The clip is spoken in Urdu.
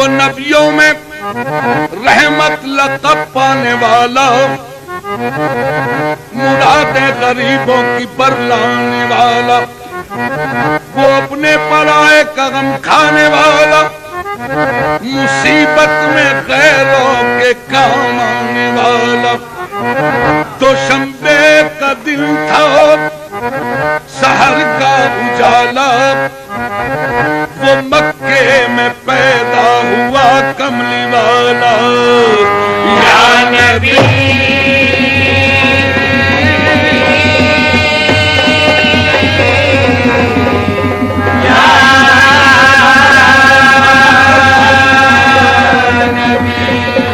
نبیوں میں رحمت لقب پانے والا، مرادیں غریبوں کی برلانے والا، وہ اپنے پرائے کا غم کھانے والا، مصیبت میں غیروں کے کام آنے والا۔ دوشنبے کا دن تھا، سحر کا اجالا، وہ مکے میں پیدا ہوا کملی والا۔ یا نبی یا نبی